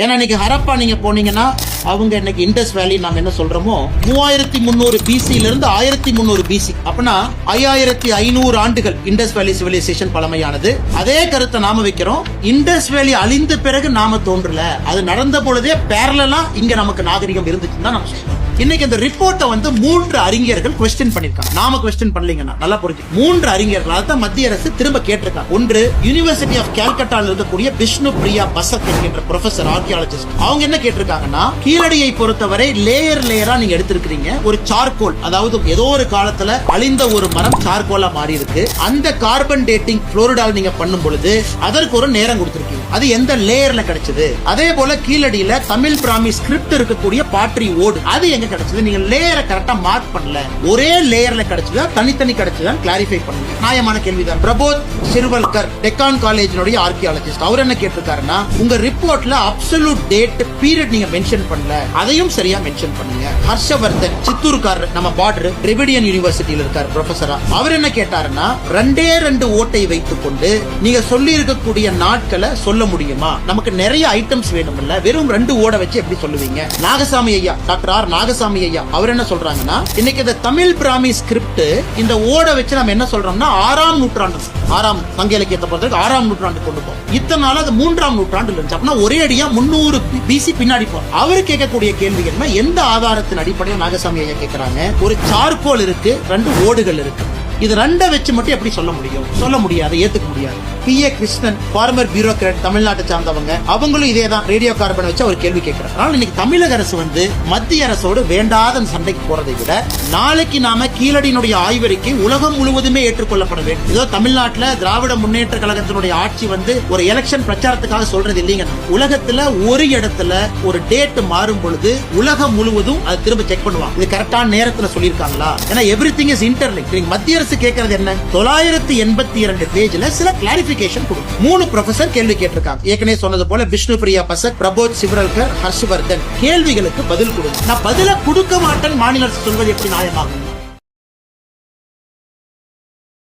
ஏன்னா இன்னைக்கு ஹரப்பா நீங்க போனீங்கன்னா அவங்க இன்னைக்கு இண்டஸ் வேலி நாம என்ன சொல்றோமோ 3300 பிசில இருந்து 1300 பிசி அப்படின்னா 5500 ஆண்டுகள் இண்டஸ் வேலி சிவிலைசேஷன் பழமையானது. அதே கருத்தை நாம வைக்கிறோம். இண்டஸ் வேலி அழிந்த பிறகு நாம தோன்றல, அது நடந்த பொழுதே பேரலா இங்க நமக்கு நாகரிகம் இருந்துச்சுன்னு தான் நம்ம சொல்றோம். இன்னைக்கு இந்த ரிப்போர்ட்டை வந்து 3 அறிஞர்கள் கொஸ்டின் பண்ணிருக்காங்க. நாம கொஸ்டின் பண்ணலீங்கன்னா நல்லா புரிஞ்சு 3 அறிஞர்கள் அதான் மத்திய அரசு திரும்ப கேட்டிருக்காங்க. ஒன்று யூனிவர்சிட்டி ஆஃப் கல்கட்டால இருக்கக்கூடிய விஷ்ணு பிரியா பசக் என்கின்ற ப்ரொஃபசர் ஆர்கியாலஜிஸ்ட். அவங்க என்ன கேட்டிருக்காங்கன்னா, கீழடியை பொறுத்தவரை லேயரா நீங்க எடுத்திருக்கீங்க. ஒரு சார்கோல், அதாவது ஏதோ ஒரு காலத்துல அழிந்த ஒரு மரம் சார்கோலா மாறி இருக்கு. அந்த கார்பன் டேட்டிங் புளோரிடால் நீங்க பண்ணும் பொழுது அதற்கு ஒரு நேரம் கொடுத்திருக்கீங்க. அது எந்த லேயர்ல கிடைச்சது? அதே போல கீழடியில தமிழ் பிராமி ஸ்கிரிப்ட் இருக்கக்கூடிய பாட்ரி ஓடு அது எங்க கிடைச்சது? நீங்க லேயரை கரெக்டா மார்க் பண்ணல. ஒரே லேயர்ல கிடைச்சதா தனித்தனி கிடைச்சதா கிளாரிஃபை பண்ணுங்க. நியாயமான கேள்விதான். பிரபோத் சிர்வல்கர் டெக்கான் காலேஜினுடைய ஆர்கியாலஜிஸ்ட் அவர் என்ன கேட்டிருக்காருன்னா, உங்க ரிப்போர்ட்ல அப்சல்யூட் டேட் பீரியட் நீங்க மென்ஷன் பண்ணல, அதையும் சரியா மென்ஷன் பண்ணுங்க. ஹர்ஷவர்தன் சித்தூர்காரர், நம்ம பார்டர் டிரிபிடியன் யூனிவர்சிட்டியில இருக்கார் ப்ரொஃபஸரா. அவர் என்ன கேட்டாருன்னா, 2 ஓட்டை வைத்துக் கொண்டு நீங்க சொல்லி இருக்கக்கூடிய நாட்களை சொல்ல முடியுமா? நமக்கு நிறைய ஐட்டம்ஸ் வேணும் இல்ல, வெறும் 2 ஓட வச்சு எப்படி சொல்லுவீங்க? நாகசாமி ஐயா, டாக்டர் ஆர் நாகசாமி ஐயா அவர் என்ன சொல்றாங்கன்னா, இன்னைக்கு இந்த தமிழ் பிராமி ஸ்கிரிப்ட் இந்த ஓட வச்சு நம்ம என்ன சொல்றோம்னா 6ஆம் நூற்றாண்டு, 6ஆம் சங்க இலக்கியத்தை பொறுத்தவரைக்கும் 6ஆம் நூற்றாண்டு கொண்டு போகும். இத்தனை நாள் அது 3ஆம் நூற்றாண்டு இருந்துச்சு. அப்படின்னா ஒரே அடியா 300 பிசி பின்னாடி போறோம். அவரு கேட்கக்கூடிய கேள்வி என்ன, எந்த ஆதாரத்தின் அடிப்படையில் நாகசாமி ஐயா கேட்கிறாங்க? ஒரு சார்கோல் இருக்கு, 2 ஓடுகள் இருக்கு, இது 2 வச்சு மட்டும் எப்படி சொல்ல முடியும்? சொல்ல முடியாது, ஏத்துக்க முடியாது. P.A. கிருஷ்ணன் ஃபார்மர் பியூரோக்ராட், தமிழ்நாட்டை சார்ந்தவங்க, அவங்களும் இதே தான் ரேடியோ கார்பன் வச்சு அவர் கேள்வி கேட்கிறார். அதனால இன்னைக்கு தமிழக அரசு வந்து மத்திய அரசோடு வேண்டாத சண்டைக்கு போறதை விட, நாளைக்கு நாம கீழடியினுடைய ஆய்வறிக்கை உலகம் முழுவதுமே ஏற்றுக்கொள்ளப்பட வேண்டும். இதோ தமிழ்நாட்டில் திராவிட முன்னேற்ற கழகத்தினுடைய ஆட்சி வந்து ஒரு எலெக்ஷன் பிரச்சாரத்துக்காக சொல்றது இல்லைங்க. உலகத்துல ஒரு இடத்துல ஒரு டேட் மாறும் பொழுது உலகம் முழுவதும் அதை திரும்ப செக் பண்ணுவாங்க. இது கரெக்டான நேரத்தில் சொல்லியிருக்காங்களா? ஏன்னா எவ்ரிதிங் இஸ் இன்டர்லிங்க்ட். மத்திய அரசு கேட்கறது என்ன? 982 பேஜ்ல சில கிளாரிபிகேஷன் கொடுக்கும். 3 ப்ரொஃபசர் கேள்வி கேட்டிருக்காங்க. ஏற்கனவே சொன்னது போல விஷ்ணு பிரியா பசக், பிரபோத் சிவரல்கர், ஹர்ஷவர்தன் கேள்விகளுக்கு பதில் கொடுங்க. நான் பதில கொடுக்க மாட்டேன் மாநில அரசு சொல்வது எப்படி நியாயமாகும்?